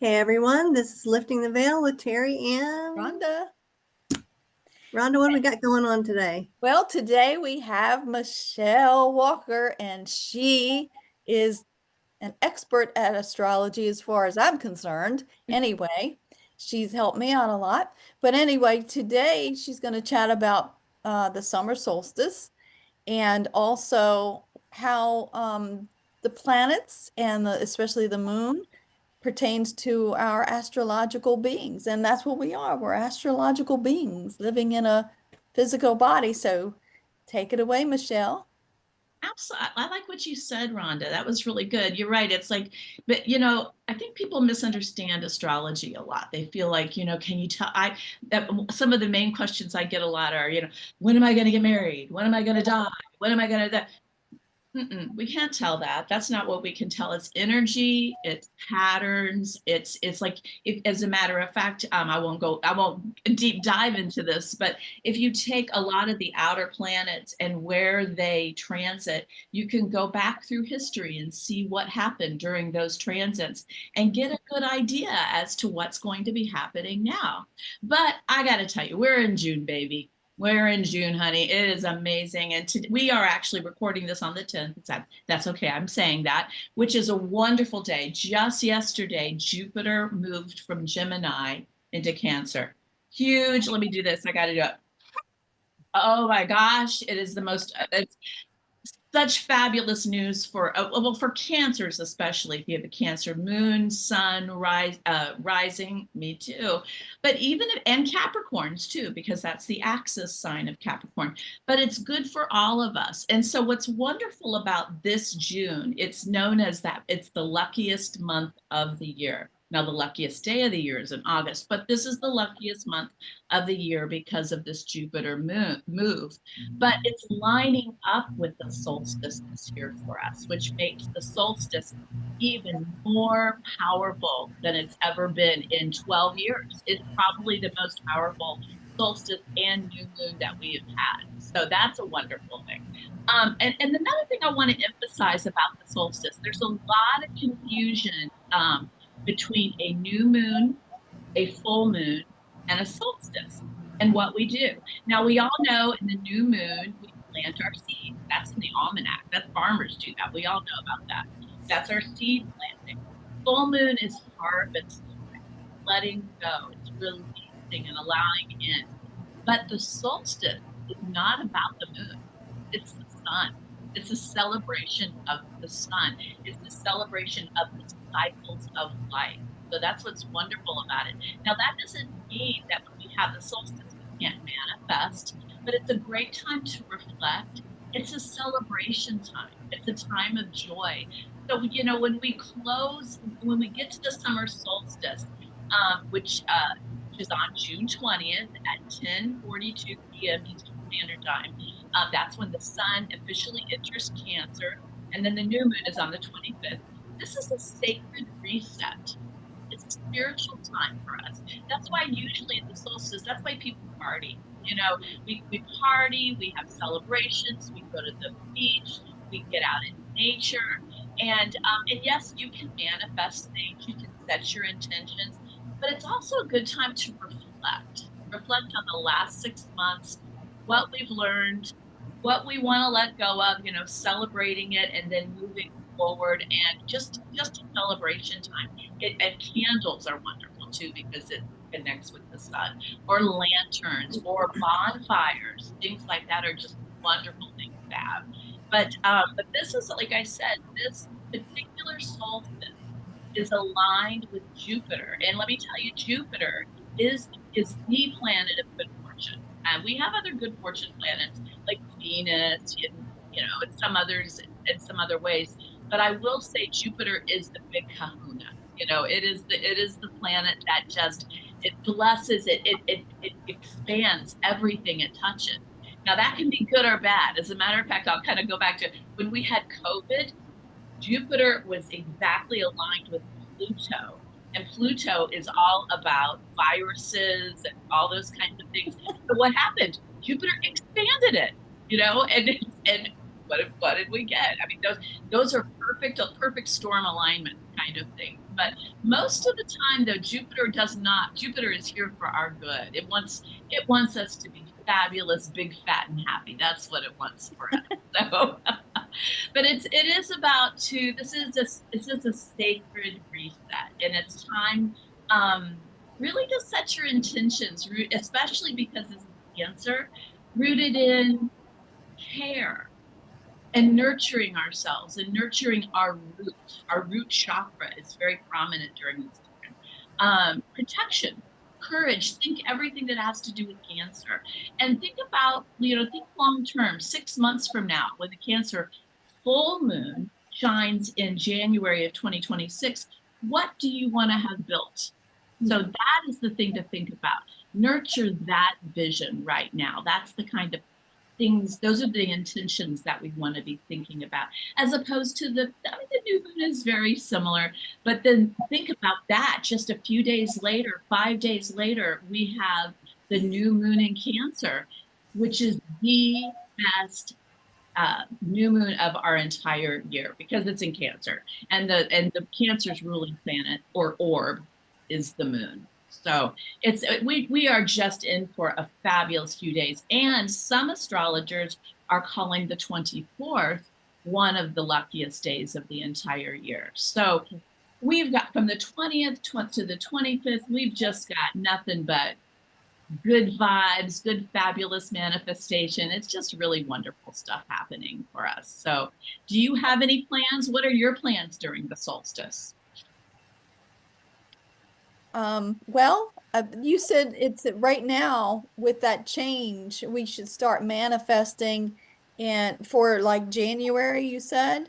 Hey everyone, this is Lifting the Veil with Terri and Rhonda. Rhonda. What do we got going on today? Well, today we have Michele Walker, and she is an expert at astrology as far as I'm concerned. Anyway, she's helped me out a lot. But anyway, today she's going to chat about the summer solstice and also how the planets and especially the moon pertains to our astrological beings. And that's what we are. We're astrological beings living in a physical body. So take it away, Michele. Absolutely. I like what you said, Rhonda. That was really good. You're right. It's like, but I think people misunderstand astrology a lot. They feel like, can you tell? Some of the main questions I get a lot are, when am I going to get married? When am I going to die? When am I going to? We can't tell that. That's not what we can tell. It's energy, it's patterns. It's like, if, as a matter of fact, I won't deep dive into this, but if you take a lot of the outer planets and where they transit, you can go back through history and see what happened during those transits and get a good idea as to what's going to be happening now. But I got to tell you, we're in June, baby. We're in June, honey. It is amazing. And we are actually recording this on the 10th. That's okay. I'm saying that, which is a wonderful day. Just yesterday, Jupiter moved from Gemini into Cancer. Huge. Let me do this. I got to do it. Oh my gosh. It is the most, it's such fabulous news for well, for cancers, especially if you have a Cancer moon, sun, rising. Me too, but and Capricorns too, because that's the axis sign of Capricorn. But it's good for all of us. And so what's wonderful about this June, it's known as that it's the luckiest month of the year. Now, the luckiest day of the year is in August, but this is the luckiest month of the year because of this Jupiter move. But it's lining up with the solstice this year for us, which makes the solstice even more powerful than it's ever been in 12 years. It's probably the most powerful solstice and new moon that we have had. So that's a wonderful thing. And another thing I want to emphasize about the solstice, there's a lot of confusion between a new moon, a full moon, and a solstice, and what we do. Now, we all know in the new moon, we plant our seeds. That's in the almanac. That's farmers do that. We all know about that. That's our seed planting. Full moon is harvesting, letting go. It's releasing and allowing in. But the solstice is not about the moon. It's the sun. It's a celebration of the sun. It's the celebration of the cycles of life. So that's what's wonderful about it. Now, that doesn't mean that when we have the solstice, we can't manifest, but it's a great time to reflect. It's a celebration time. It's a time of joy. So, when we get to the summer solstice, which is on June 20th at 10:42 p.m. Eastern Standard Time, that's when the sun officially enters Cancer, and then the new moon is on the 25th. This is a sacred reset. It's a spiritual time for us. That's why usually at the solstice, that's why people party. We party, we have celebrations, we go to the beach, we get out in nature. And yes, you can manifest things, you can set your intentions, but it's also a good time to reflect. Reflect on the last 6 months, what we've learned, what we want to let go of, celebrating it and then moving forward, and just a celebration time. And candles are wonderful too because it connects with the sun, or lanterns, or bonfires. Things like that are just wonderful things to have. But this is, like I said, this particular solstice is aligned with Jupiter, and let me tell you, Jupiter is the planet of good fortune. And we have other good fortune planets like Venus, and some others in some other ways. But I will say Jupiter is the big kahuna. It is the planet that just, it blesses it expands everything it touches. Now that can be good or bad. As a matter of fact, I'll kind of go back to when we had COVID. Jupiter was exactly aligned with Pluto. And Pluto is all about viruses and all those kinds of things. But what happened? Jupiter expanded it, and what did we get? I mean, those are a perfect storm alignment kind of thing. But most of the time, though, Jupiter does not. Jupiter is here for our good. It wants us to be fabulous, big, fat, and happy. That's what it wants for us. So, but it is about to. This is a sacred reset, and it's time really to set your intentions, especially because this is Cancer, rooted in care and nurturing ourselves and nurturing our root. Our root chakra is very prominent during this time. Protection, courage, think everything that has to do with Cancer. And think about, think long term, 6 months from now, when the Cancer full moon shines in January of 2026, what do you want to have built? So that is the thing to think about. Nurture that vision right now. That's the kind of things, those are the intentions that we want to be thinking about, as opposed to the new moon is very similar, but then think about that just a few days later, 5 days later, we have the new moon in Cancer, which is the best new moon of our entire year because it's in Cancer, and the Cancer's ruling planet or orb is the moon. So we are just in for a fabulous few days, and some astrologers are calling the 24th one of the luckiest days of the entire year. So we've got from the 20th to the 25th, we've just got nothing but good vibes, good, fabulous manifestation. It's just really wonderful stuff happening for us. So, do you have any plans? What are your plans during the solstice? Well, you said it's right now with that change, we should start manifesting and for like January, you said?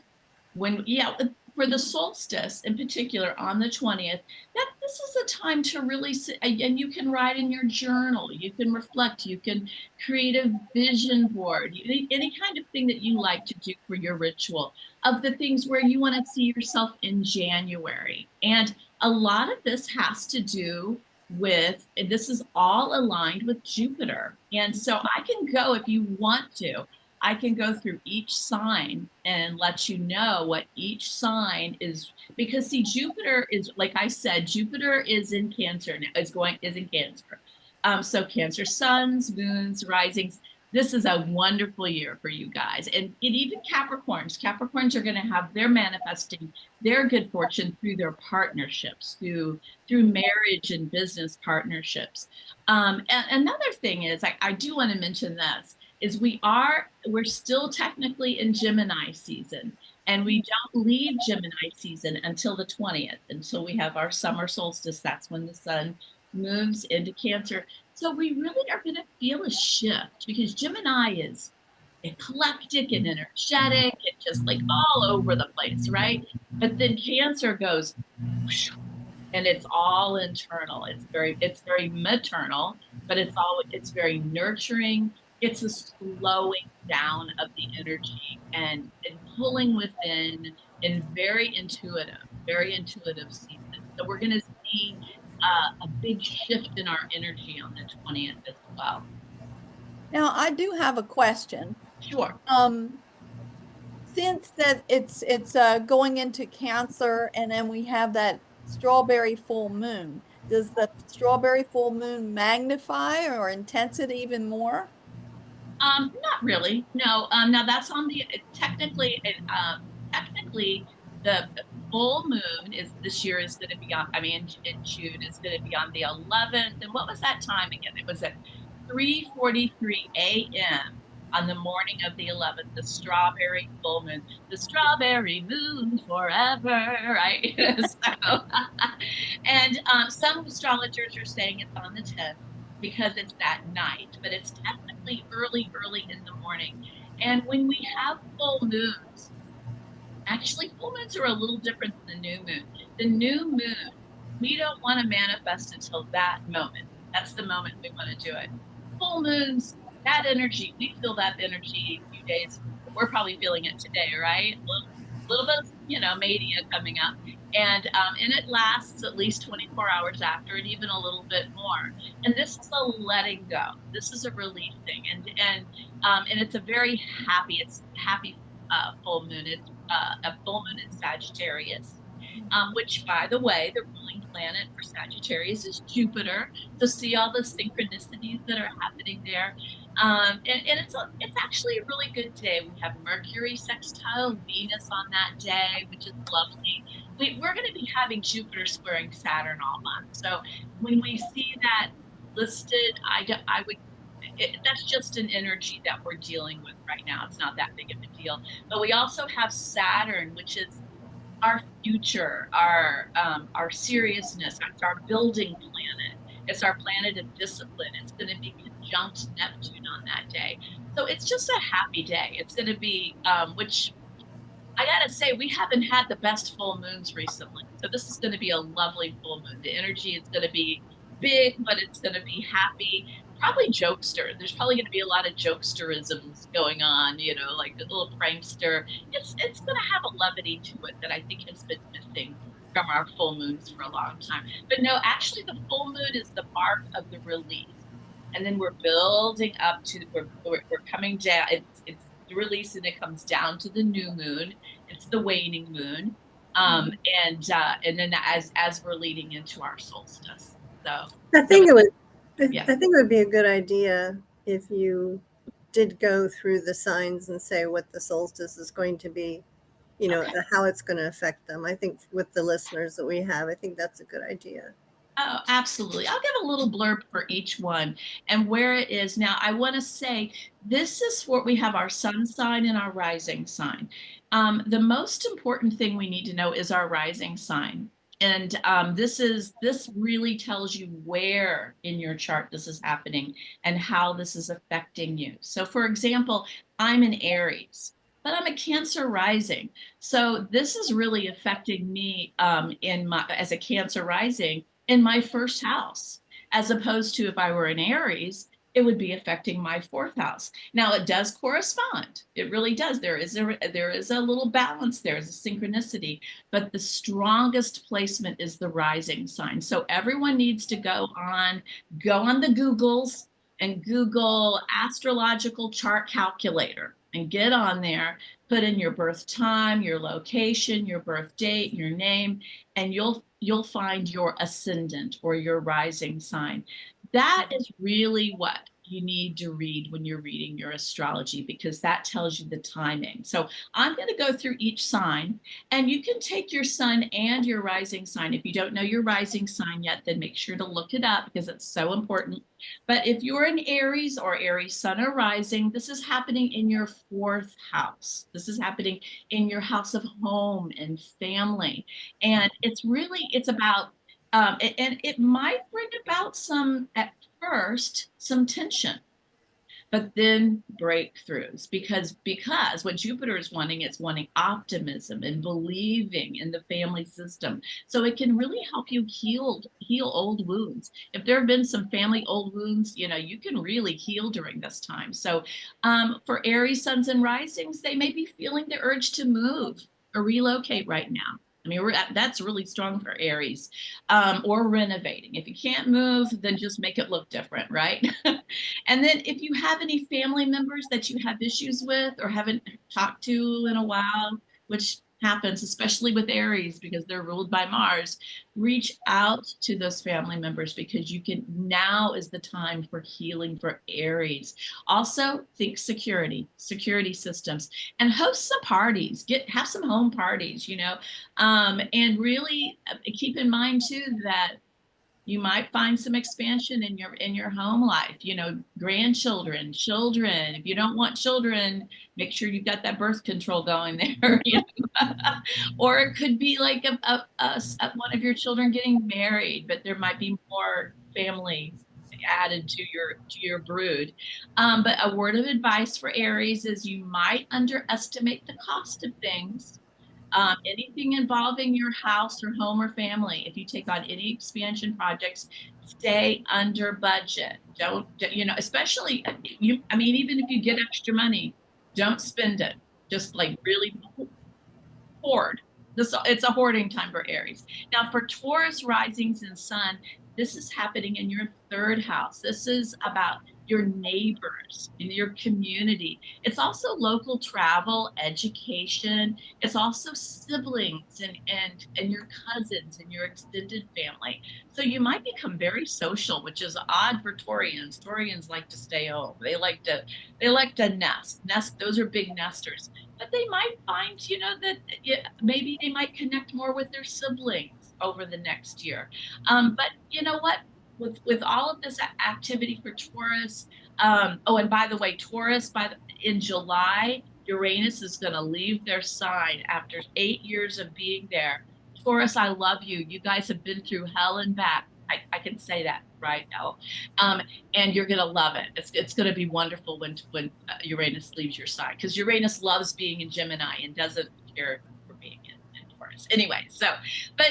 Yeah, for the solstice in particular on the 20th, that this is a time to really sit, and you can write in your journal, you can reflect, you can create a vision board, any kind of thing that you like to do for your ritual of the things where you want to see yourself in January. And a lot of this has to do with, this is all aligned with Jupiter. And so I can go, if you want to, I can go through each sign and let you know what each sign is, because see, Jupiter is, like I said, Jupiter is in Cancer now, is in Cancer. So Cancer suns, moons, risings. This is a wonderful year for you guys. And even Capricorns. Capricorns are going to have their manifesting their good fortune through their partnerships, through marriage and business partnerships. And another thing is, I do want to mention this, is we're still technically in Gemini season, and we don't leave Gemini season until the 20th, until we have our summer solstice. That's when the sun moves into Cancer. So we really are going to feel a shift because Gemini is eclectic and energetic and just like all over the place, right? But then Cancer goes whoosh, and it's all internal. It's very maternal, but it's very nurturing. It's a slowing down of the energy and pulling within, and very intuitive season. So we're going to see a big shift in our energy on the 20th as well. Now, I do have a question. Sure. Um, since that it's going into Cancer and then we have that strawberry full moon, does the strawberry full moon magnify or intensity even more? Not really. No. Now that's on the technically the full moon is this year is going to be on. I mean, in June is going to be on the 11th. And what was that time again? It was at 3:43 a.m. on the morning of the 11th. The strawberry full moon. The strawberry moon forever, right? So, and some astrologers are saying it's on the 10th because it's that night, but it's technically early in the morning. And when we have full moons, actually, full moons are a little different than the new moon. The new moon, we don't want to manifest until that moment. That's the moment we want to do it. Full moons, that energy, we feel that energy a few days. We're probably feeling it today, right? A little bit of, mania coming up. And it lasts at least 24 hours after, and even a little bit more. And this is a letting go. This is a releasing, and it's a very happy. It's happy full moon. It's a full moon in Sagittarius. which, by the way, the ruling planet for Sagittarius is Jupiter. So see all the synchronicities that are happening there. And it's actually a really good day. We have Mercury sextile Venus on that day, which is lovely. We're going to be having Jupiter squaring Saturn all month. So when we see that listed, I would that's just an energy that we're dealing with right now. It's not that big of a deal. But we also have Saturn, which is our future, our seriousness. It's our building planet. It's our planet of discipline. It's going to be conjunct Neptune on that day. So it's just a happy day. It's going to be, which I gotta say, we haven't had the best full moons recently. So this is going to be a lovely full moon. The energy is going to be big, but it's going to be happy. Probably jokester. There's probably going to be a lot of jokesterisms going on, like a little prankster. It's going to have a levity to it that I think has been missing from our full moons for a long time. But no, actually, the full moon is the mark of the release, and then we're building up to we're coming down. It's the release, and it comes down to the new moon. It's the waning moon, and then as we're leading into our solstice. So I think it would. yeah. I think it would be a good idea if you did go through the signs and say what the solstice is going to be, Okay. how it's going to affect them. I think with the listeners that we have, I think that's a good idea. Oh, absolutely. I'll give a little blurb for each one and where it is. Now, I want to say this is what we have our sun sign and our rising sign. The most important thing we need to know is our rising sign. And this really tells you where in your chart this is happening and how this is affecting you. So, for example, I'm an Aries, but I'm a Cancer rising. So this is really affecting me as a Cancer rising in my first house, as opposed to if I were an Aries, it would be affecting my fourth house. Now it does correspond. It really does. There is a little balance there, is a synchronicity, but the strongest placement is the rising sign. So everyone needs to go on the Googles and Google astrological chart calculator and get on there, put in your birth time, your location, your birth date, your name, and you'll find your ascendant or your rising sign. That is really what you need to read when you're reading your astrology, because that tells you the timing. So I'm going to go through each sign, and you can take your sun and your rising sign. If you don't know your rising sign yet, then make sure to look it up because it's so important. But if you're an Aries or Aries sun or rising, this is happening in your fourth house. This is happening in your house of home and family. And it's about, and it might bring about at first, some tension, but then breakthroughs, because what Jupiter is wanting, it's wanting optimism and believing in the family system. So it can really help you heal old wounds. If there have been some family old wounds, you can really heal during this time. So for Aries suns and risings, they may be feeling the urge to move or relocate right now. I mean, that's really strong for Aries, or renovating. If you can't move, then just make it look different, right? And then if you have any family members that you have issues with or haven't talked to in a while, which happens, especially with Aries because they're ruled by Mars, reach out to those family members, because now is the time for healing for Aries. Also, think security systems, and host some parties, have some home parties, and really keep in mind too that you might find some expansion in your home life, grandchildren, children. If you don't want children, make sure you've got that birth control going there. Or it could be like one of your children getting married, but there might be more family added to your brood. But a word of advice for Aries is you might underestimate the cost of things. Anything involving your house or home or family, if you take on any expansion projects, stay under budget. Don't, especially, even if you get extra money, don't spend it. Just like really hoard. It's a hoarding time for Aries. Now, for Taurus risings and sun, this is happening in your third house. This is about your neighbors, in your community. It's also local travel, education. It's also siblings and your cousins and your extended family. So you might become very social, which is odd for Taurians. Taurians like to stay home. They like to nest. Those are big nesters. But they might find, that maybe they might connect more with their siblings over the next year. But you know what? With all of this activity for Taurus, oh, and by the way, Taurus, in July, Uranus is going to leave their sign after 8 years of being there. Taurus, I love you. You guys have been through hell and back. I can say that right now. And you're going to love it. It's going to be wonderful when Uranus leaves your sign, because Uranus loves being in Gemini and doesn't care for being in Taurus. Anyway, but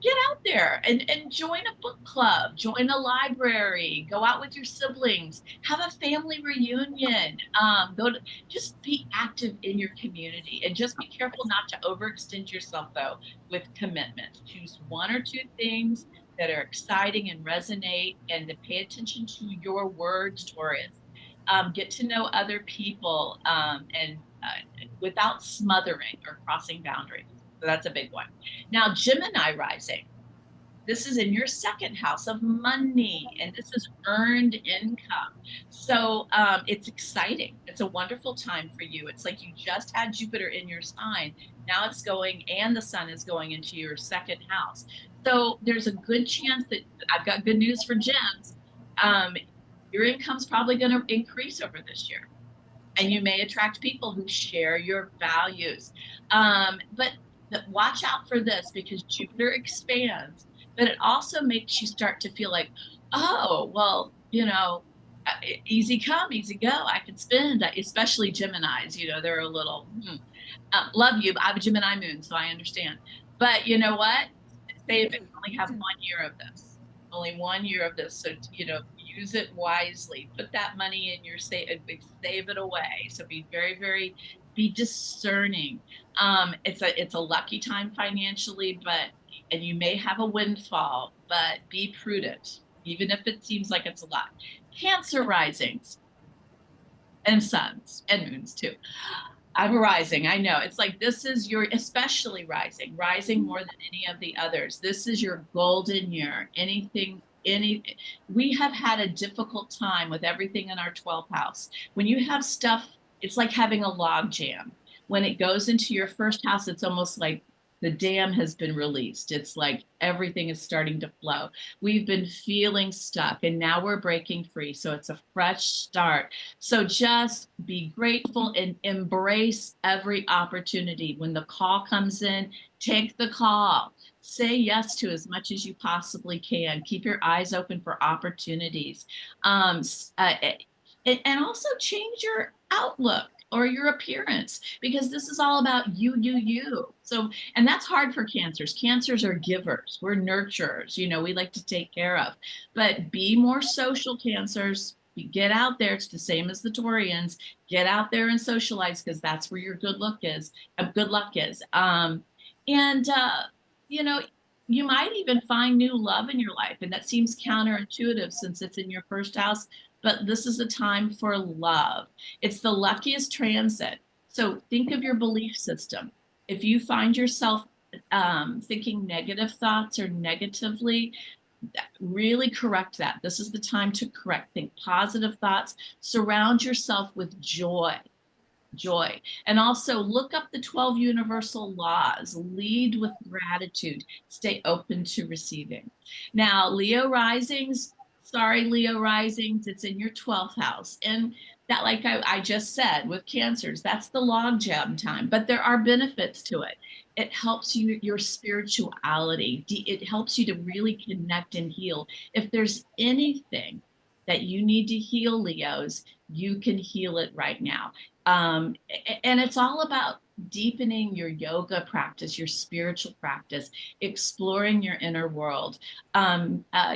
get out there and join a book club, join a library, go out with your siblings, have a family reunion, just be active in your community, and just be careful not to overextend yourself though with commitment. Choose one or two things that are exciting and resonate, and to pay attention to your words, Taurus. Get to know other people, and without smothering or crossing boundaries. So that's a big one. Now, Gemini rising. This is in your second house of money, and this is earned income. So it's exciting. It's a wonderful time for you. It's like you just had Jupiter in your sign. Now it's going, and the sun is going into your second house. So there's a good chance that I've got good news for gems. Your income's probably going to increase over this year, and you may attract people who share your values. But watch out for this, because Jupiter expands, but it also makes you start to feel like, oh, well, easy come, easy go. I can spend, especially Geminis, they're a little, love you. I have a Gemini moon, so I understand. But you know what? Save it. We only have 1 year of this. Only 1 year of this. So, use it wisely. Put that money in your save it away. So be discerning. It's a lucky time financially, and you may have a windfall, but be prudent, even if it seems like it's a lot. Cancer risings and suns and moons too. I'm rising. I know. It's like this is especially rising more than any of the others. This is your golden year. We have had a difficult time with everything in our 12th house. When you have stuff, it's like having a log jam. When it goes into your first house, it's almost like the dam has been released. It's like everything is starting to flow. We've been feeling stuck, and now we're breaking free. So it's a fresh start. So just be grateful and embrace every opportunity. When the call comes in, take the call. Say yes to as much as you possibly can. Keep your eyes open for opportunities. And also change your outlook or your appearance, because this is all about you. So, and that's hard for cancers. Cancers are givers. We're nurturers. We like to take care of. But be more social, cancers. Get out there. It's the same as the Taurians. Get out there and socialize, because that's where your good luck is. And you might even find new love in your life, and that seems counterintuitive since it's in your first house. But this is a time for love. It's the luckiest transit. So think of your belief system. If you find yourself thinking negative thoughts or negatively, really correct that. This is the time to correct. Think positive thoughts. Surround yourself with joy. And also look up the 12 universal laws. Lead with gratitude. Stay open to receiving. Now, Leo risings. Sorry, Leo risings. It's in your 12th house. And that, like I just said, with cancers, that's the logjam time. But there are benefits to it. It helps your spirituality. It helps you to really connect and heal. If there's anything that you need to heal, Leos, you can heal it right now. And it's all about deepening your yoga practice, your spiritual practice, exploring your inner world,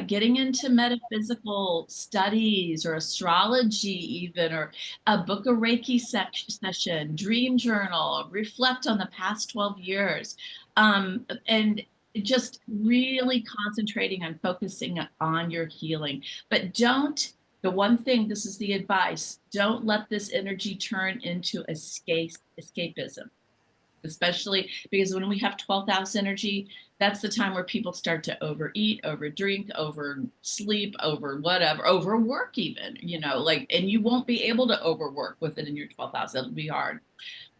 getting into metaphysical studies or astrology even, or a book a Reiki session, dream journal, reflect on the past 12 years, and just really concentrating on focusing on your healing. But don't The one thing, this is the advice, don't let this energy turn into escapism, especially because when we have 12th house energy, that's the time where people start to overeat, overdrink, oversleep, over whatever, overwork even, you know, like, and you won't be able to overwork with it in your 12th house. It'll be hard.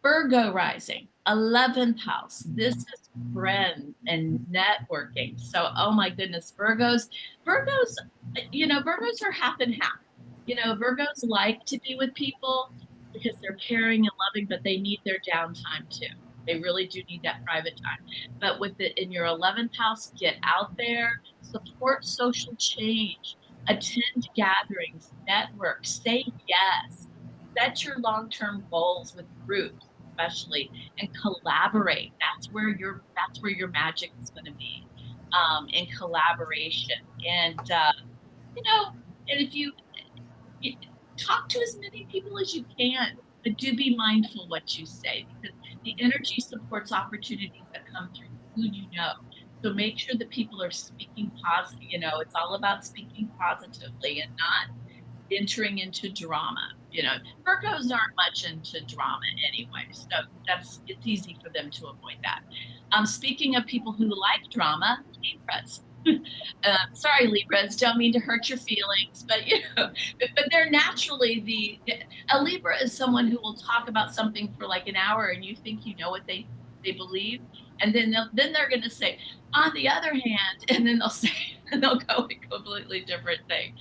Virgo rising, 11th house. This is friends and networking. So, oh my goodness, Virgos, you know, Virgos are half and half. You know, Virgos like to be with people because they're caring and loving, but they need their downtime too. They really do need that private time. But with it in your 11th house, get out there, support social change, attend gatherings, network, say yes, set your long-term goals with groups especially, and collaborate. That's where your magic is going to be, in collaboration. And you know, and if you talk to as many people as you can, but do be mindful what you say, because the energy supports opportunities that come through who you know. So make sure that people are speaking positive. You know, it's all about speaking positively and not entering into drama. You know, Virgos aren't much into drama anyway, so it's easy for them to avoid that. Speaking of people who like drama, Libras. Sorry, Libras, don't mean to hurt your feelings, but you know, but they're naturally a Libra is someone who will talk about something for like an hour, and you think you know what they believe, and then they're going to say, on the other hand, and then they'll say, and they'll go a completely different thing.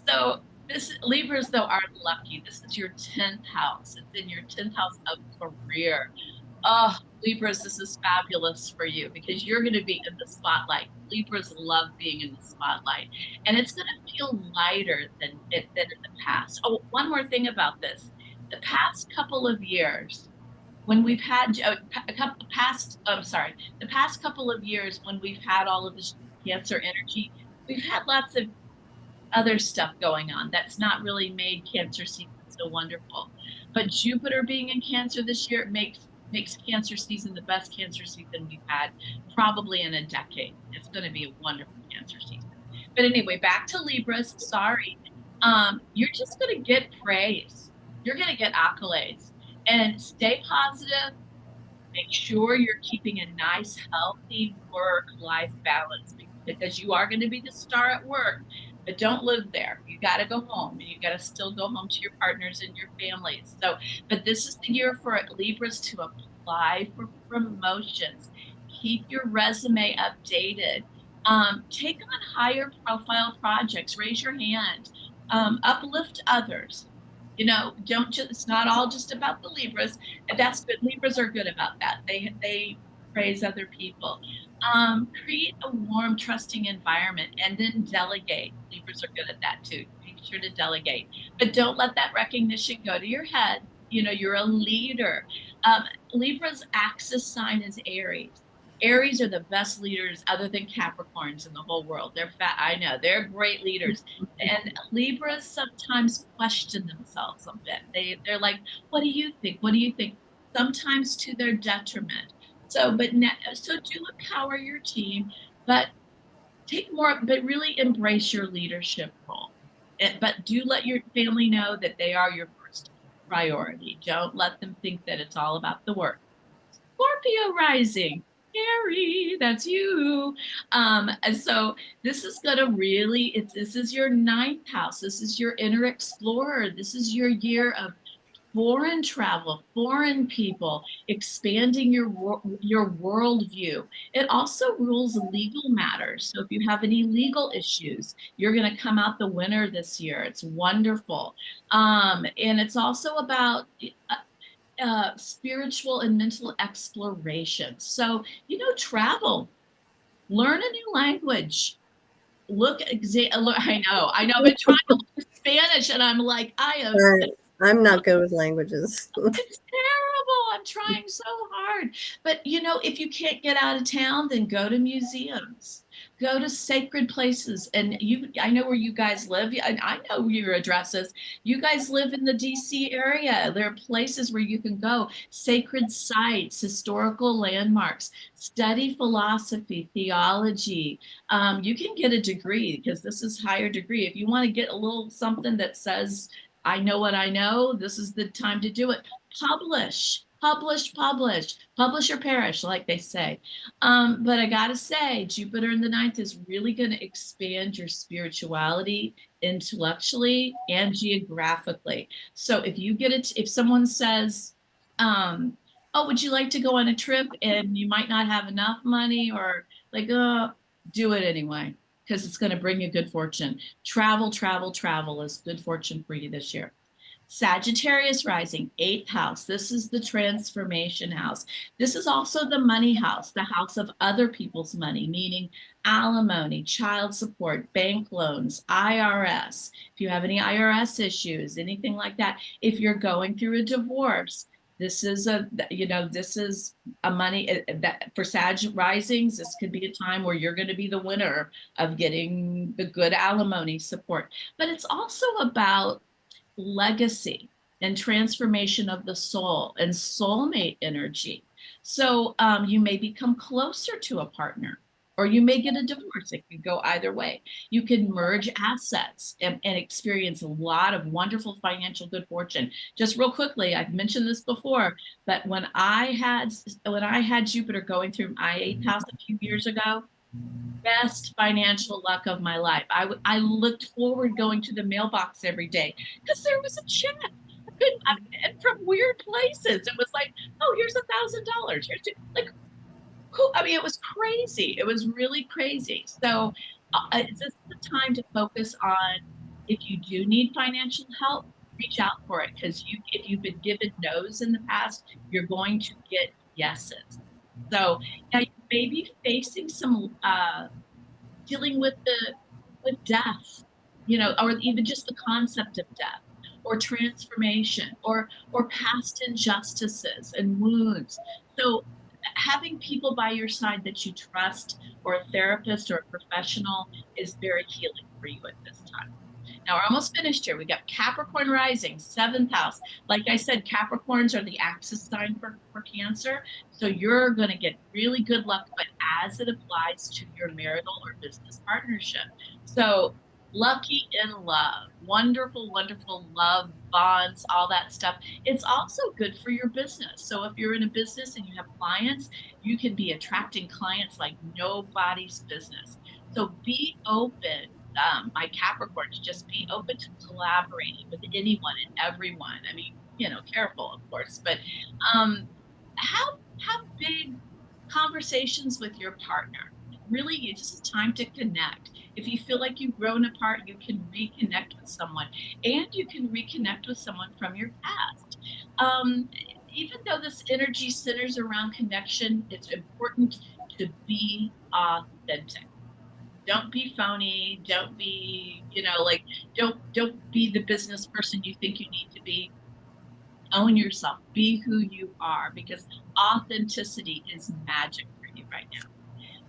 So this Libras though are lucky. This is your 10th house. It's in your 10th house of career. Oh, Libras, this is fabulous for you because you're going to be in the spotlight. Libras love being in the spotlight, and it's going to feel lighter than in the past. Oh, one more thing about this: the past couple of years, when we've had the past couple of years when we've had all of this Cancer energy, we've had lots of other stuff going on that's not really made Cancer season so wonderful. But Jupiter being in Cancer this year makes Cancer season the best Cancer season we've had probably in a decade. It's going to be a wonderful Cancer season. But anyway, back to Libras. Sorry, you're just going to get praise. You're going to get accolades, and stay positive. Make sure you're keeping a nice, healthy work-life balance because you are going to be the star at work, but don't live there. You got to go home, and you got to still go home to your partners and your families. So, but this is the year for Libras to apply for promotions. Keep your resume updated. Take on higher profile projects. Raise your hand. Uplift others. You know, don't just, it's not all just about the Libras. And that's good. Libras are good about that. They praise other people. Create a warm, trusting environment and then delegate. Libras are good at that too. Make sure to delegate, but don't let that recognition go to your head. You know, you're a leader. Libra's axis sign is Aries. Aries are the best leaders other than Capricorns in the whole world. They're fat. I know they're great leaders. And Libras sometimes question themselves a bit. They're like, what do you think? What do you think? Sometimes to their detriment. So, so do empower your team, but but really embrace your leadership role. But do let your family know that they are your first priority. Don't let them think that it's all about the work. Scorpio rising. Terri, that's you. And so this is gonna really, this is your 9th house. This is your inner explorer. This is your year of foreign travel, foreign people, expanding your worldview. It also rules legal matters. So if you have any legal issues, you're going to come out the winner this year. It's wonderful. And it's also about spiritual and mental exploration. So, you know, travel, learn a new language. I know, I've been trying to learn Spanish and I'm like, I'm not good with languages. it's I'm trying so hard. But you know, if you can't get out of town, then go to museums, go to sacred places. And I know where you guys live. I know your addresses. You guys live in the DC area. There are places where you can go, sacred sites, historical landmarks, study philosophy, theology. You can get a degree because this is higher degree. If you want to get a little something that says, I know what I know, this is the time to do it. Publish or perish, like they say. But I gotta say, Jupiter in the ninth is really going to expand your spirituality intellectually and geographically. So if you get it, if someone says, oh, would you like to go on a trip and you might not have enough money or like, do it anyway, because it's going to bring you good fortune. Travel is good fortune for you this year. Sagittarius rising, eighth house. This is the transformation house. This is also the money house, the house of other people's money, meaning alimony, child support, bank loans, IRS. If you have any IRS issues, anything like that, if you're going through a divorce, this is this is a money that for Sag risings, this could be a time where you're going to be the winner of getting the good alimony support. But it's also about legacy and transformation of the soul and soulmate energy. So you may become closer to a partner or you may get a divorce. It could go either way. You can merge assets and experience a lot of wonderful financial good fortune. Just real quickly, I've mentioned this before, but when I had Jupiter going through my eighth house a few years ago, best financial luck of my life. I looked forward going to the mailbox every day because there was a check. And from weird places. It was like, oh, here's $1,000. Here's like, cool. I mean, it was crazy. It was really crazy. So it's just the time to focus on if you do need financial help, reach out for it because if you've been given no's in the past, you're going to get yeses. So now you may be facing some dealing with death, or even just the concept of death or transformation or past injustices and wounds. So having people by your side that you trust or a therapist or a professional is very healing for you at this time. Now we're almost finished here. We got Capricorn rising, seventh house. Like I said, Capricorns are the axis sign for Cancer. So you're going to get really good luck, but as it applies to your marital or business partnership. So lucky in love, wonderful, wonderful love, bonds, all that stuff. It's also good for your business. So if you're in a business and you have clients, you can be attracting clients like nobody's business. So be open, my Capricorns, just be open to collaborating with anyone and everyone. I mean, careful, of course, but have big conversations with your partner. Really, it's just time to connect. If you feel like you've grown apart, you can reconnect with someone, and you can reconnect with someone from your past. Um, Even though this energy centers around connection, it's important to be authentic. Don't be phony. Don't be, like, don't be the business person you think you need to be. Own yourself. Be who you are because authenticity is magic for you right now.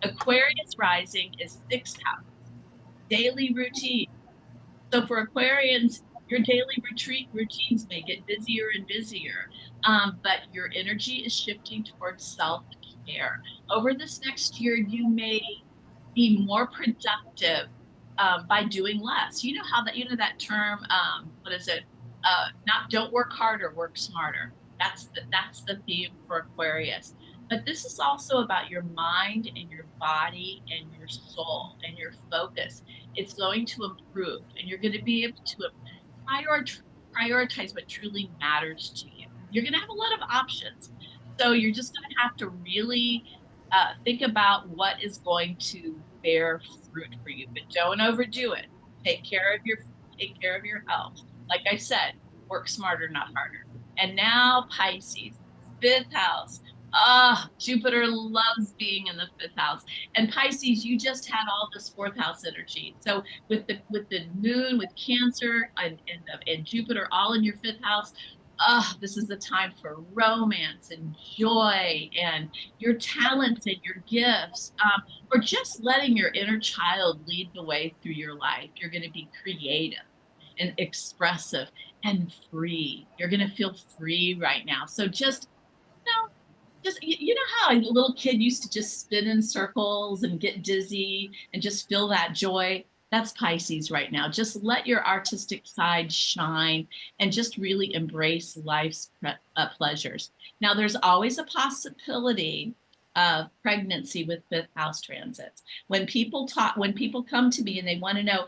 Aquarius rising is sixth house, daily routine. So for Aquarians, your daily retreat routines may get busier and busier, but your energy is shifting towards self-care. Over this next year, you may be more productive by doing less. You know how that, that term, what is it? Not don't work harder, work smarter. That's the theme for Aquarius. But this is also about your mind and your body and your soul and your focus. It's going to improve and you're going to be able to prioritize what truly matters to you. You're going to have a lot of options. So you're just going to have to really think about what is going to bear fruit for you, but don't overdo it. Take care of your take care of your health. Like I said, work smarter, not harder. And now Pisces, fifth house. Ah, Jupiter loves being in the fifth house. And Pisces, you just had all this fourth house energy. So with the moon, with Cancer and Jupiter all in your fifth house, this is the time for romance and joy and your talents and your gifts, or just letting your inner child lead the way through your life. You're going to be creative and expressive and free. You're going to feel free right now. So just, know, you know how a little kid used to just spin in circles and get dizzy and just feel that joy? That's Pisces right now. Just let your artistic side shine and just really embrace life's pleasures. Now, there's always a possibility of pregnancy with fifth house transits. When people come to me and they want to know,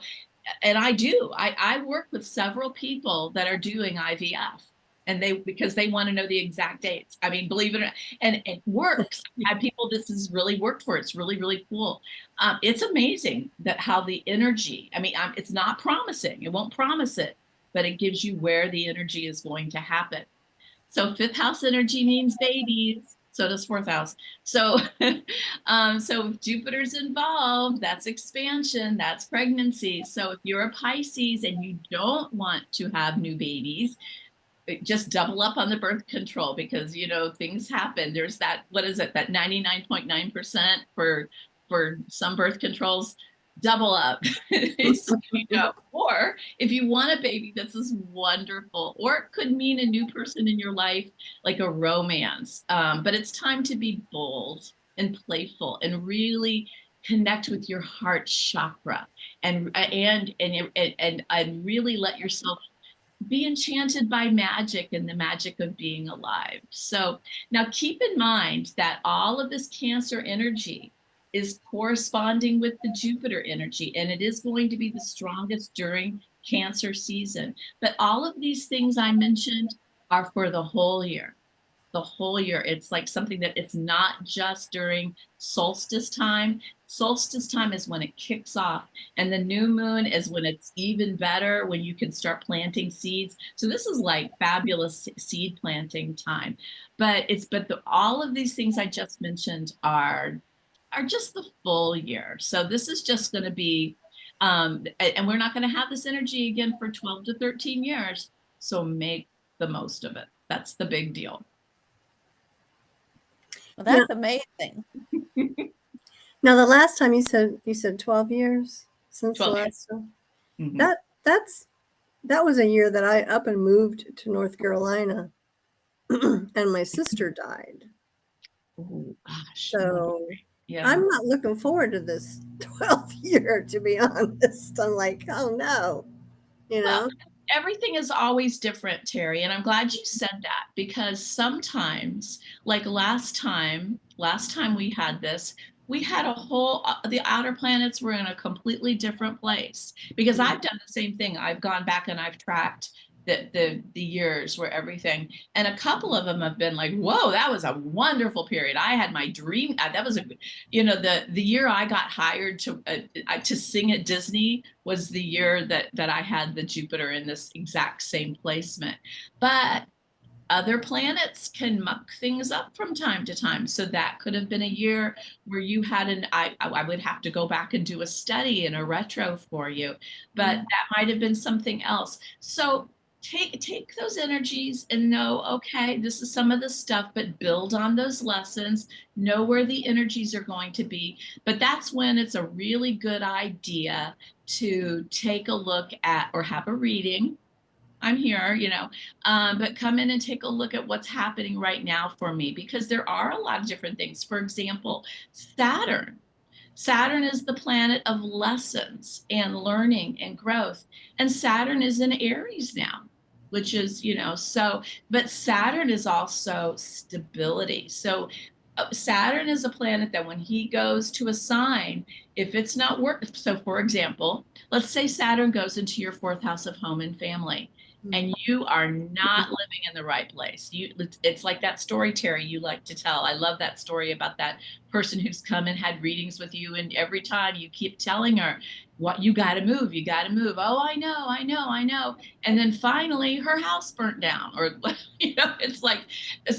and I work with several people that are doing IVF, and because they want to know the exact dates. I mean, believe it or not, and it works. I have people this has really worked for. It's really, really cool. It's amazing that how the energy, I mean, it's not promising. It won't promise it, but it gives you where the energy is going to happen. So fifth house energy means babies. So does fourth house. So, so if Jupiter's involved, that's expansion, that's pregnancy. So if you're a Pisces and you don't want to have new babies, just double up on the birth control, because things happen. There's that, what is it, that 99.9% for some birth controls. Double up. So, or if you want a baby, this is wonderful. Or it could mean a new person in your life, like a romance. But it's time to be bold and playful and really connect with your heart chakra, and really let yourself be enchanted by magic and the magic of being alive. So now keep in mind that all of this Cancer energy is corresponding with the Jupiter energy, and it is going to be the strongest during Cancer season. But all of these things I mentioned are for the whole year. The whole year. It's like something that it's not just during solstice time. Solstice time is when it kicks off, and the new moon is when it's even better, when you can start planting seeds. So this is like fabulous seed planting time. All of these things I just mentioned are just the full year. So this is just going to be and we're not going to have this energy again for 12 to 13 years. So make the most of it. That's the big deal. Well, that's amazing. Now, the last time you said 12 years since 12 the years. last one. Mm-hmm. That was a year that I up and moved to North Carolina, and my sister died. Oh gosh. So Yeah. I'm not looking forward to this 12th year, to be honest. I'm like, oh no, Well, everything is always different, Terri, and I'm glad you said that, because sometimes, like last time we had this, we had a whole the outer planets were in a completely different place, because I've done the same thing. I've gone back and I've tracked the years where everything, and a couple of them have been like, whoa, that was a wonderful period. I had my dream. That was the year I got hired to sing at Disney was the year that I had the Jupiter in this exact same placement. But other planets can muck things up from time to time. So that could have been a year where you had I would have to go back and do a study and a retro for you, but that might have been something else. So take those energies and know, okay, this is some of the stuff, but build on those lessons, know where the energies are going to be. But that's when it's a really good idea to take a look at or have a reading. I'm here, but come in and take a look at what's happening right now for me, because there are a lot of different things. For example, Saturn. Saturn is the planet of lessons and learning and growth. And Saturn is in Aries now, which is, but Saturn is also stability. So Saturn is a planet that when he goes to a sign, if it's not work, so for example, let's say Saturn goes into your fourth house of home and family, and you are not living in the right place. It's like that story, Terri, you like to tell. I love that story about that person who's come and had readings with you, and every time you keep telling her, what, you got to move, you got to move. Oh, I know, I know, I know. And then finally her house burnt down, or it's like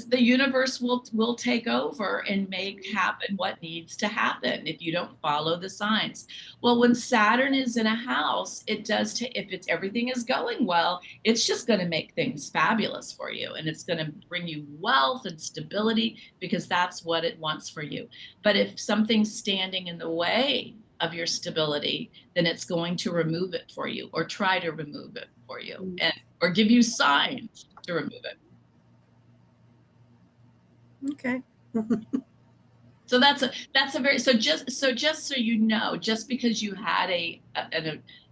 the universe will take over and make happen what needs to happen if you don't follow the signs. Well, when Saturn is in a house, it does if it's everything is going well, it's just going to make things fabulous for you, and it's going to bring you wealth and stability, because that's what it wants for you. But if something's standing in the way of your stability, then it's going to remove it for you, or try to remove it for you, and or give you signs to remove it. Okay. So that's a very, so just so you know, just because you had a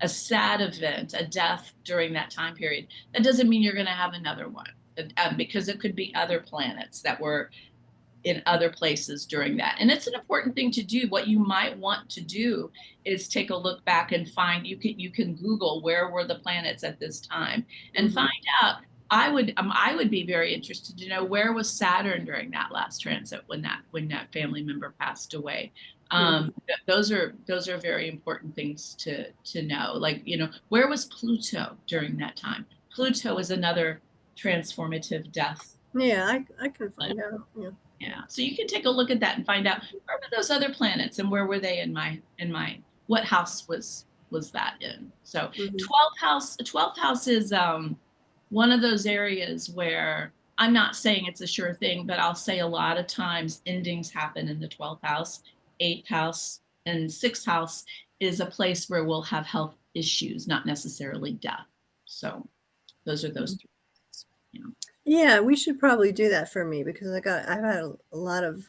sad event, a death during that time period, that doesn't mean you're going to have another one, because it could be other planets that were in other places during that. And it's an important thing to do. What you might want to do is take a look back and find, you can Google where were the planets at this time, and find out. I would be very interested to know, where was Saturn during that last transit when that family member passed away. Those are very important things to know. Like, where was Pluto during that time? Pluto is another transformative death. Yeah, I can find out. Yeah. Yeah. So you can take a look at that and find out, where were those other planets, and where were they in my what house was that in? So 12th house is one of those areas where, I'm not saying it's a sure thing, but I'll say a lot of times endings happen in the 12th house. 8th house and 6th house is a place where we'll have health issues, not necessarily death. So those are those three things. Yeah, we should probably do that for me, because I've had a lot of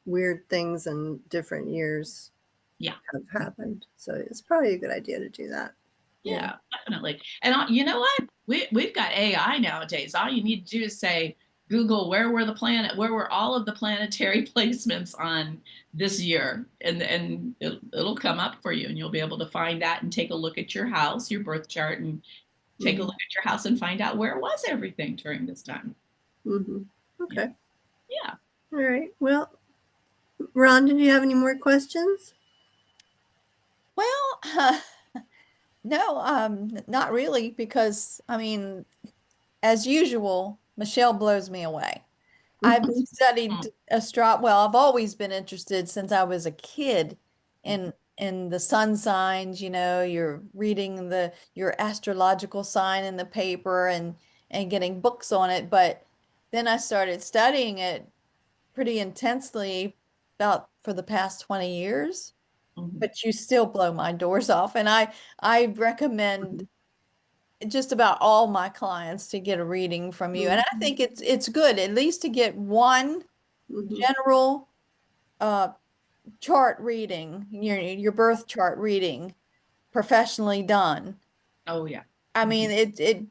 weird things in different years. Yeah, have happened. So it's probably a good idea to do that. Yeah, definitely. And you know what? We've got AI nowadays. All you need to do is say, Google, where were all of the planetary placements on this year, and it'll come up for you, and you'll be able to find that and take a look at your house, your birth chart, and take a look at your house and find out where was everything during this time. Okay. Yeah. All right. Well, Rhonda, do you have any more questions? Well, no, not really, because I mean, as usual, Michele blows me away. I've studied well, I've always been interested since I was a kid in the sun signs, you're reading your astrological sign in the paper and getting books on it, but then I started studying it pretty intensely about for the past 20 years. But you still blow my doors off, and I recommend just about all my clients to get a reading from you. And I think it's good at least to get one general chart reading, your birth chart reading professionally done. Oh yeah. I mean, it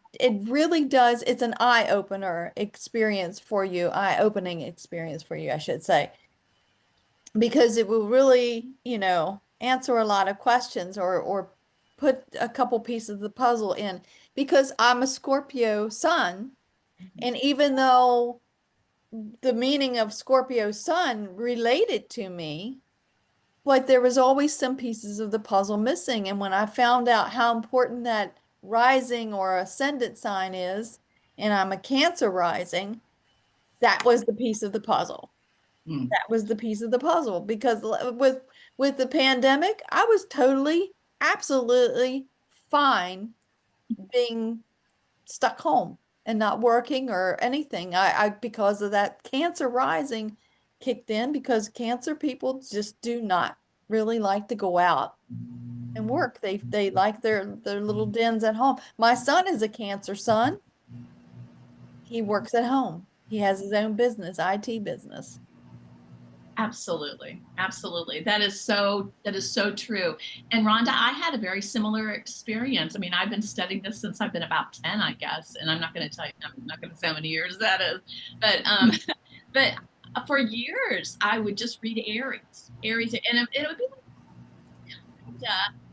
really does. It's an eye-opening experience for you, I should say, because it will really, answer a lot of questions or put a couple pieces of the puzzle in, because I'm a Scorpio sun, and even though the meaning of Scorpio sun related to me, but there was always some pieces of the puzzle missing. And when I found out how important that rising or ascendant sign is, and I'm a Cancer rising, that was the piece of the puzzle. That was the piece of the puzzle, because with the pandemic, I was totally, absolutely fine being stuck home and not working or anything. I because of that Cancer rising kicked in, because Cancer people just do not really like to go out and work. They like their little dens at home. My son is a Cancer son. He works at home. He has his own business, IT business. Absolutely. Absolutely. That is so true. And Rhonda, I had a very similar experience. I mean, I've been studying this since I've been about 10, I guess. And I'm not going to tell you, I'm not going to say how many years that is. But but for years I would just read Aries, and it would be like, duh.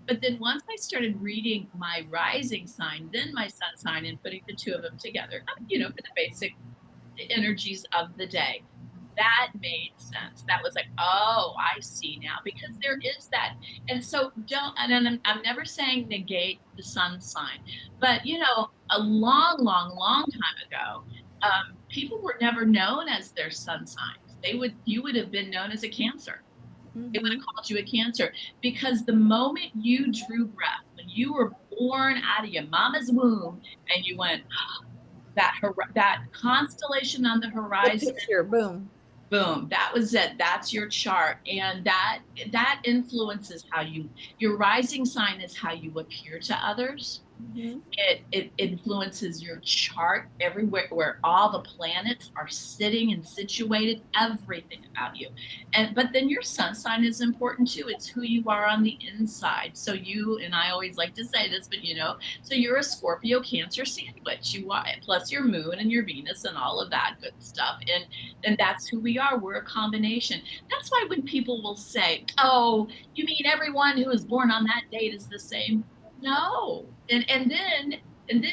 But then once I started reading my rising sign, then my sun sign, and putting the two of them together, for the basic energies of the day, that made sense. That was like, oh, I see now, because there is that. And so I'm never saying negate the sun sign, but you know, a long, long, long time ago, people were never known as their sun signs. You would have been known as a Cancer. They would have called you a Cancer, because the moment you drew breath, when you were born out of your mama's womb, and you went, that constellation on the The horizon, picture, boom. boom, that was it. That's your chart. And that influences how your rising sign is how you appear to others. It influences your chart everywhere, where all the planets are sitting and situated, everything about you. But then your sun sign is important too. It's who you are on the inside. So you, and I always like to say this, but you know, so you're a Scorpio Cancer sandwich. You are, plus your moon and your Venus and all of that good stuff. And that's who we are. We're a combination. That's why when people will say, oh, you mean everyone who is born on that date is the same? No. And then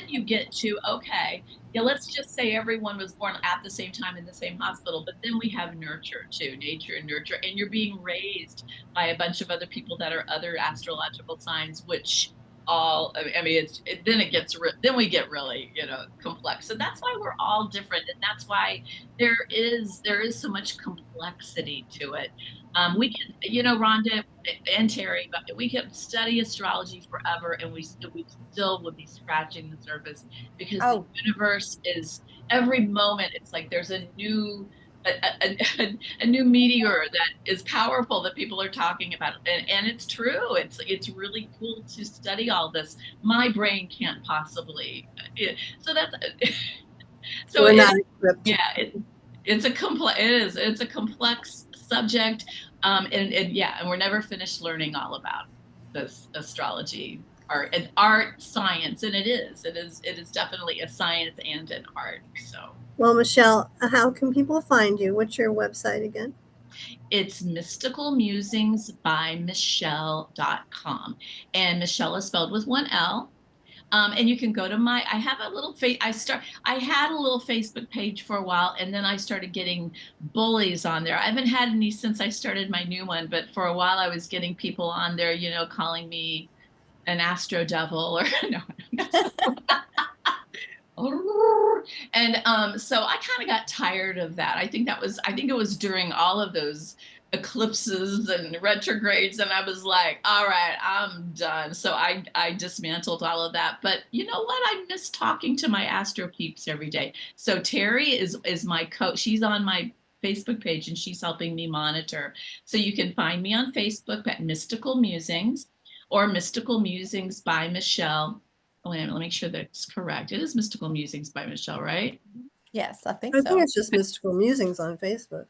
you get to, okay, yeah, let's just say everyone was born at the same time in the same hospital, but then we have nurture too, nature and nurture, and you're being raised by a bunch of other people that are other astrological signs, which all, I mean, then we get really, you know, complex. So that's why we're all different, and that's why there is so much complexity to it. We can, you know, Rhonda and Terry, but we could study astrology forever, and we still would be scratching the surface, because the Oh, universe is, every moment it's like there's a new a new meteor that is powerful that people are talking about, and it's true. It's really cool to study all this. My brain can't possibly. So that's so We're it not equipped. yeah, it's a complex subject, and yeah, and we're never finished learning all about this astrology, art, science, and it is definitely a science and an art. So Well, Michele, how can people find you? What's your website again? it's mysticalmusingsbymichele.com, and Michele is spelled with one L. And you can go to I have a little I had a little Facebook page for a while, and then I started getting bullies on there. I haven't had any since I started my new one, but for a while I was getting people on there, you know, calling me an astro devil, or no, and so I kind of got tired of that. I think it was during all of those eclipses and retrogrades, and I was like, all right, I'm done. So I dismantled all of that. But you know what? I miss talking to my astro peeps every day. So Terri is my coach. She's on my Facebook page, and she's helping me monitor. So you can find me on Facebook at Mystical Musings, or Mystical Musings by Michele. Oh, wait a minute, let me make sure that's correct. It is Mystical Musings by Michele, right? yes, I think I think so. it's just Mystical Musings on Facebook.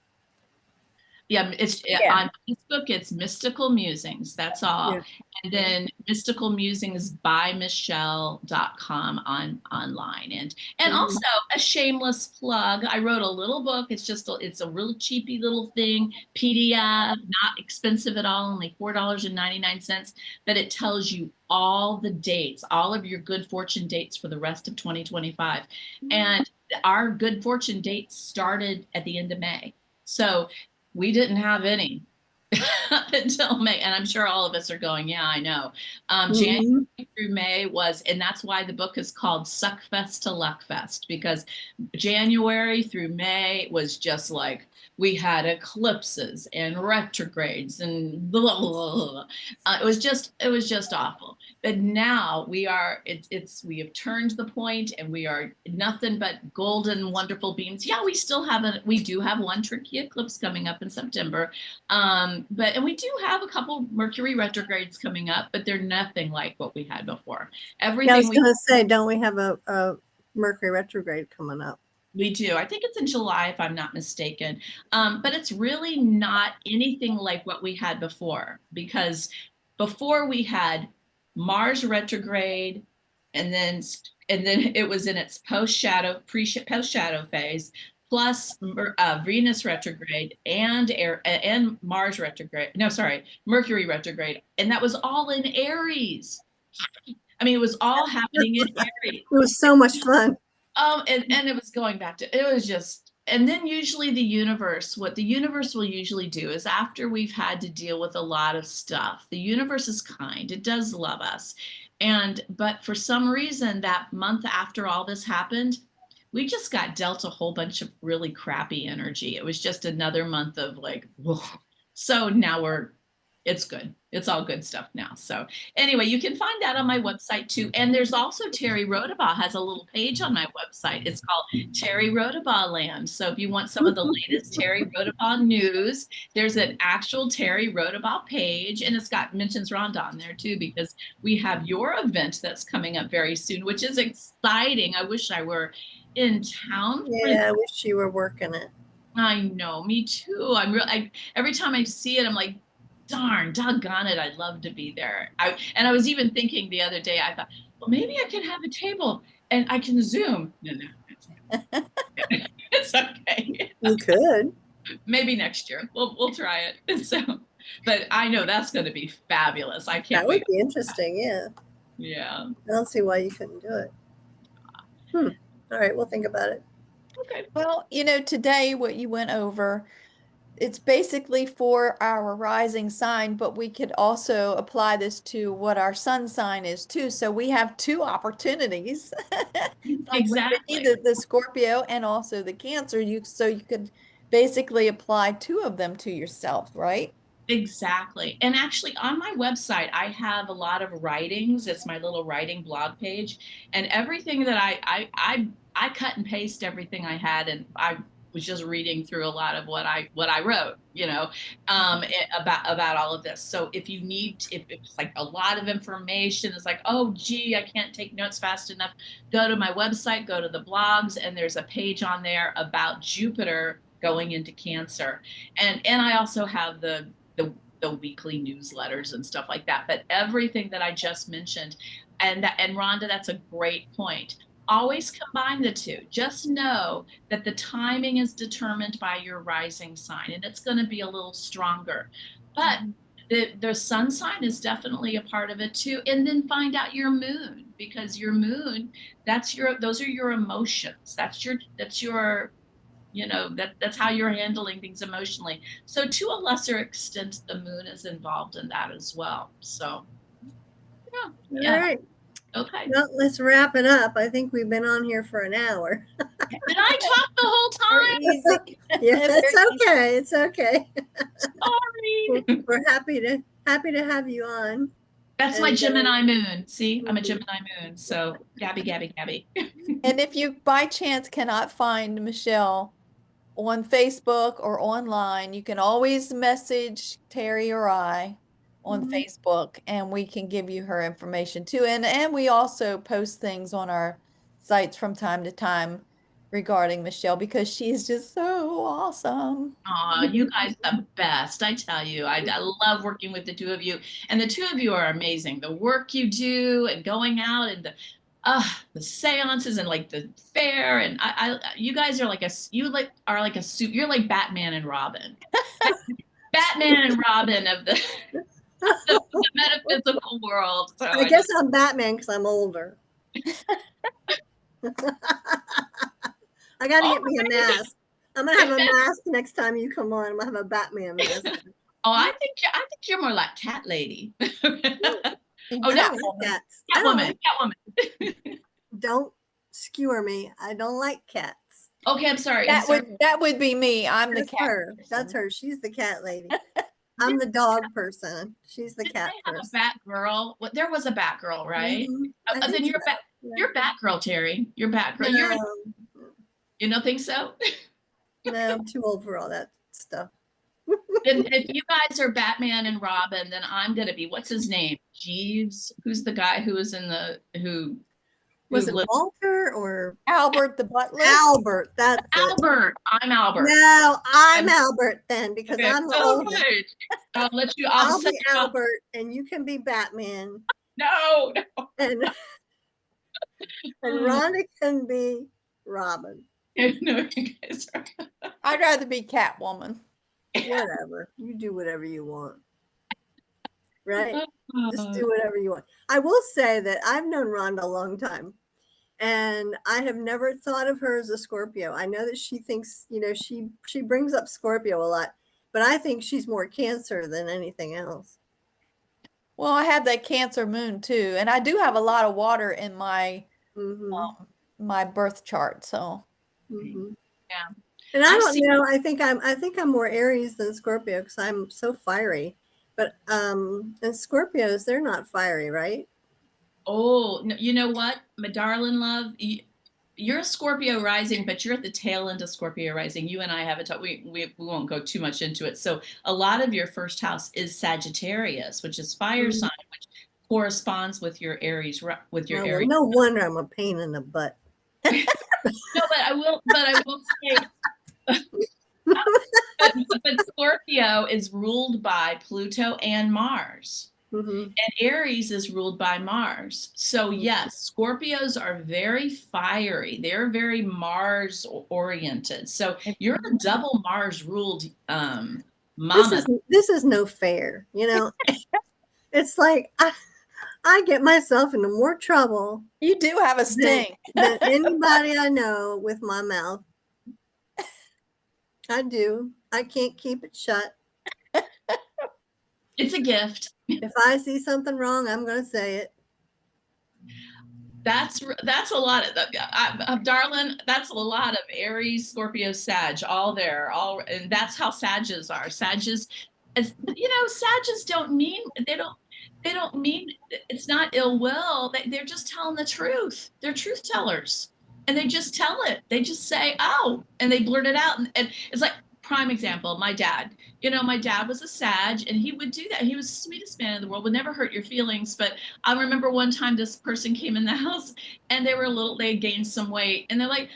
Yeah, it's Yeah. on Facebook, it's Mystical Musings. That's all. Yeah. And then Mystical Musings by Michele.com online. And Mhm. also a shameless plug. I wrote a little book. It's a real cheapy little thing, PDF, not expensive at all, only $4.99, but it tells you all the dates, all of your good fortune dates for the rest of 2025. And our good fortune dates started at the end of May. So we didn't have any until May, and I'm sure all of us are going, yeah, I know. January Mhm. through May was, and that's why the book is called Suckfest to Luckfest, because January through May was just like, we had eclipses and retrogrades and blah, blah, blah. It was just awful. But now we have turned the point, and we are nothing but golden, wonderful beams. Yeah, we do have one tricky eclipse coming up in September. And we do have a couple Mercury retrogrades coming up, but they're nothing like what we had before. Yeah, I Everything was going to say, don't we have a Mercury retrograde coming up? we do. I think it's in July, if I'm not mistaken. But it's really not anything like what we had before, because before we had Mars retrograde, and then it was in its post shadow phase, plus Venus retrograde and Mars retrograde. No, sorry, Mercury retrograde, and that was all in Aries. I mean, it was all happening in Aries. It was so much fun. And it was going back to, it was just, and then usually what the universe will usually do is, after we've had to deal with a lot of stuff, the universe is kind. It does love us. But for some reason, that month after all this happened, we just got dealt a whole bunch of really crappy energy. It was just another month of like, whoa. So now it's good. It's all good stuff now. So anyway, you can find that on my website too. And there's also Terri Rodabaugh has a little page on my website. It's called Terri Rodabaugh Land. So if you want some of the latest Terri Rodabaugh news, there's an actual Terri Rodabaugh page, and it's got mentions Rhonda on there too, because we have your event that's coming up very soon, which is exciting. I wish I were in town. Yeah, I wish you were working it. I know, me too. Every time I see it, I'm like, darn, doggone it, I'd love to be there. And I was even thinking the other day, I thought, well, maybe I can have a table and I can Zoom. No, it's okay. You could. Maybe next year we'll try it. So, but I know that's going to be fabulous. I can't wait. That would be interesting. Yeah. Yeah. I don't see why you couldn't do it. All right, we'll think about it. Okay. Well, today what you went over, it's basically for our rising sign, but we could also apply this to what our sun sign is too. So we have two opportunities. Exactly. The Scorpio and also the Cancer. So you could basically apply two of them to yourself, right? Exactly. And actually on my website, I have a lot of writings. It's my little writing blog page, and everything that I cut and paste everything I had, and I was just reading through a lot of what I wrote, about all of this. So if it's like a lot of information, it's like, oh, gee, I can't take notes fast enough. Go to my website, go to the blogs, and there's a page on there about Jupiter going into Cancer. And I also have the weekly newsletters and stuff like that. But everything that I just mentioned, and Rhonda, that's a great point. Always combine the two. Just know that the timing is determined by your rising sign, and it's going to be a little stronger. But the sun sign is definitely a part of it too. And then find out your moon, because your moon, those are your emotions. That's your that's how you're handling things emotionally. So to a lesser extent, the moon is involved in that as well. So All right. Okay. Well, let's wrap it up. I think we've been on here for an hour. Did I talk the whole time? Easy. Yeah, it's okay. It's okay. Sorry. We're happy to have you on. That's my Gemini moon. See, I'm a Gemini moon. So Gabby. And if you by chance cannot find Michele on Facebook or online, you can always message Terri or I on Facebook, and we can give you her information too. And we also post things on our sites from time to time regarding Michele, because she's just so awesome. Oh, you guys are the best. I tell you, I love working with the two of you, and the two of you are amazing. The work you do and going out and the seances and like the fair, and you guys are like you're like Batman and Robin. Batman and Robin of the metaphysical world. So I guess I'm Batman because I'm older. I got to get me a mask. I'm gonna have a mask next time you come on. I'm gonna have a Batman mask. Oh, I think you're more like Cat Lady. Oh, no, cats. Catwoman. Don't skewer me. I don't like cats. Okay, I'm sorry. That would be me. I'm the cat her. person. That's her. She's the cat lady. I'm the dog person. She's the cat person. A Batgirl. Well, there was a Batgirl, right? Then you're Batgirl, Terri. You're Batgirl. No. You don't think so? No, I'm too old for all that stuff. If you guys are Batman and Robin, then I'm gonna be, what's his name? Jeeves. Who's the guy who was in who was it Walter or Albert the butler? Albert. That's Albert. I'm Albert. No, I'm Albert then, because I'm the oldest. Right. I'll be Albert and you can be Batman. No. And Rhonda can be Robin. No, you guys are. I'd rather be Catwoman. Whatever. You do whatever you want. Right? Just do whatever you want. I will say that I've known Rhonda a long time. And I have never thought of her as a Scorpio. I know that she thinks, she brings up Scorpio a lot, but I think she's more Cancer than anything else. Well, I have that Cancer moon too, and I do have a lot of water in my Mm-hmm. my birth chart. So Mm-hmm. Yeah. And I I've don't seen know. I think I'm more Aries than Scorpio because I'm so fiery. But and Scorpios, they're not fiery, right? Oh, you know what, my darling love, you're a Scorpio rising, but you're at the tail end of Scorpio rising. You and I haven't talked. We won't go too much into it. So a lot of your first house is Sagittarius, which is fire Mm-hmm. sign, which corresponds with your Aries with your Oh, well, Aries. no wonder I'm a pain in the butt. No, but I will say, but Scorpio is ruled by Pluto and Mars. Mm-hmm. And Aries is ruled by Mars. So yes, Scorpios are very fiery. They're very Mars oriented. So you're a double Mars ruled This mama. is this is no fair. It's like I get myself into more trouble you do have a than sting. than anybody I know with my mouth. I do. I can't keep it shut. It's a gift. If I see something wrong, I'm going to say it. That's a lot of darling. That's a lot of Aries, Scorpio, Sag, all there, and that's how Sages are. Sages, Sages don't mean they don't mean it's not ill will. They're just telling the truth. They're truth tellers, and they just tell it. They just say, "Oh," and they blurt it out, and it's like prime example. My dad. My dad was a Sag, and he would do that. He was the sweetest man in the world. Would never hurt your feelings, but I remember one time this person came in the house and they had gained some weight and they're like,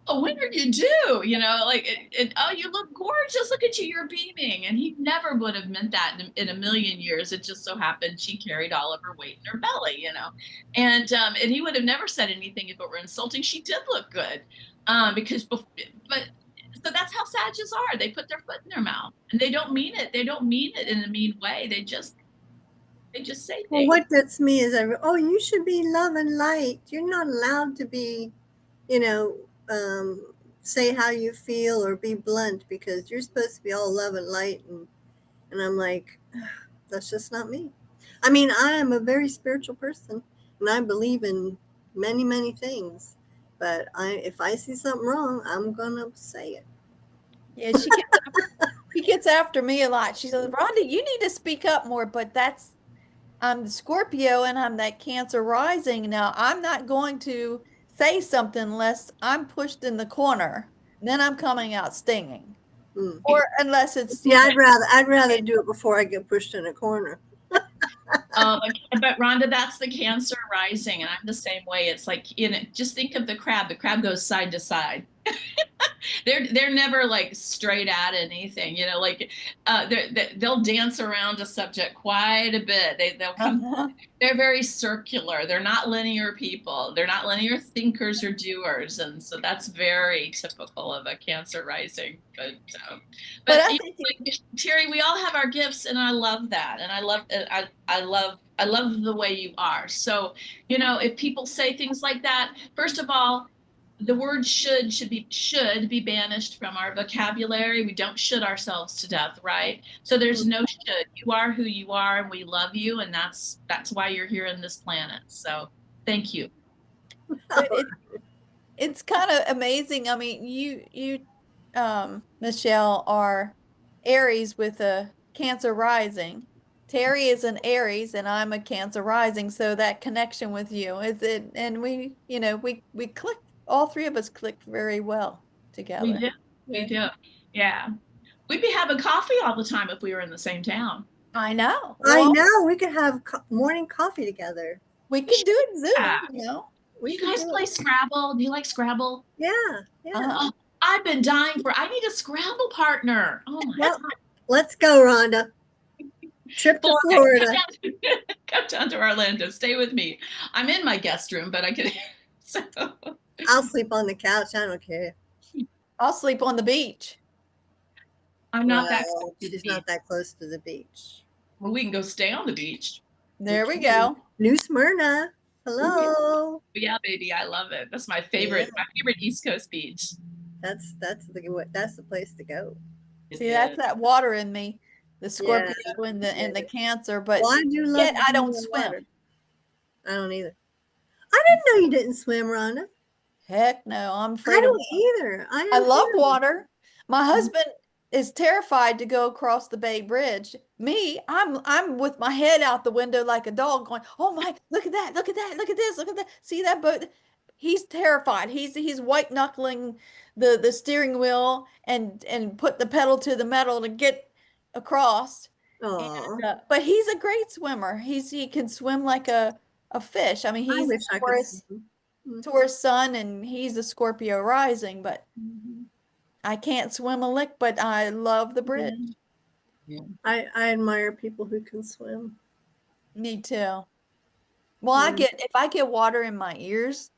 "Oh, when are you due?" "Oh, you look gorgeous. Look at you. You're beaming." And he never would have meant that in a million years. It just so happened she carried all of her weight in her belly. And he would have never said anything if it were insulting. She did look good. But so that's how Sages are. They put their foot in their mouth and they don't mean it. They don't mean it in a mean way. They just say Well, things. what gets me is, you should be love and light. You're not allowed to be, you know, say how you feel or be blunt because you're supposed to be all love and light. And I'm like, that's just not me. I mean, I am a very spiritual person and I believe in many, many things. But if I see something wrong, I'm going to say it. Yeah, she gets after me a lot. She says, "Rhonda, you need to speak up more." But I'm the Scorpio and I'm that Cancer rising. Now, I'm not going to say something unless I'm pushed in the corner. Then I'm coming out stinging. Mm. Or unless it's, Yeah, I'd rather do it before I get pushed in a corner. But Rhonda, that's the Cancer rising, and I'm the same way. It's like, just think of the crab. The crab goes side to side. They're never like straight at anything, they'll dance around a subject quite a bit. They'll come. uh-huh. They're very circular. They're not linear people. They're not linear thinkers or doers, and so that's very typical of a Cancer rising. But But I think Terri, we all have our gifts, and I love that, and I love the way you are. So if people say things like that, first of all, the word should be banished from our vocabulary. We don't should ourselves to death, right? So there's no should. You are who you are, and we love you, and that's why you're here in this planet. So thank you. but it's kind of amazing. I mean, Michelle, are Aries with a Cancer rising. Terri is an Aries and I'm a Cancer rising, so that connection with you is it, and we clicked, all three of us clicked very well We together. do. We do. Yeah. We'd be having coffee all the time if we were in the same town. I know. I Well, know we could have morning coffee together. we could do it Yeah. Zoom. We You could guys do play it. Scrabble? Do you like Scrabble? Yeah, yeah. Uh-huh. Oh, I've been dying I need a Scrabble partner. Oh my Well, God. let's go, Rhonda. Trip to Florida. Come down to Orlando. Stay with me. I'm in my guest room, but I can. So I'll sleep on the couch. I don't care. I'll sleep on the beach. I'm not that close Well, to the she's beach. not that close to the beach. Well, we can go stay on the beach. There we go. New Smyrna. Hello. Yeah, baby, I love it. That's my Yeah, favorite East Coast beach. that's the place to go. It See, that's is. that water in me, the Yeah, Scorpio and the yeah. Cancer, Well, but I do love yet to I be don't in the swim. water. I don't either. I didn't know you didn't swim, Rhonda. Heck no, I'm I afraid of don't either. I I am love too. water. My husband is terrified to go across the Bay Bridge. Me, I'm with my head out the window like a dog going, "Oh my, look at that, look at that, look at this, look at that. See that boat?" He's terrified. He's white knuckling the steering wheel and put the pedal to the metal to get across. And Oh, but he's a great swimmer. He can swim like a fish. I mean, I he's a wish I could swim. Taurus sun and he's a Scorpio rising, but Mhm. I can't swim a lick, but I love the bridge. Yeah. Yeah. I admire people who can swim. Me too. Well, Yeah, if I get water in my ears,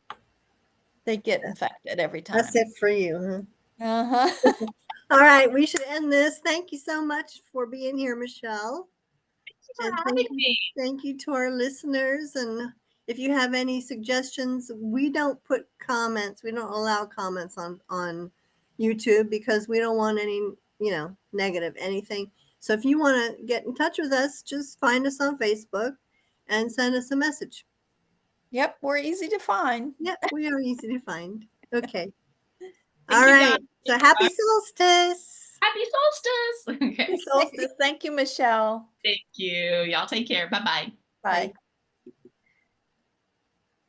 they get infected every that's time. it for you, huh? Uh-huh. All right, we should end this. Thank you so much for being here, Michele. For And having me. thank you to our listeners. And if you have any suggestions, we don't put comments. We don't allow comments on YouTube because we don't want any, negative anything. So if you want to get in touch with us, just find us on Facebook and send us a message. Yep, we're easy to find. Yep, we are easy to find. Okay. All Thank you, guys. right. So happy solstice. Happy solstice. Happy Okay. solstice. Thank you, Michele. Thank you. Y'all take care. Bye-bye. Bye. Bye.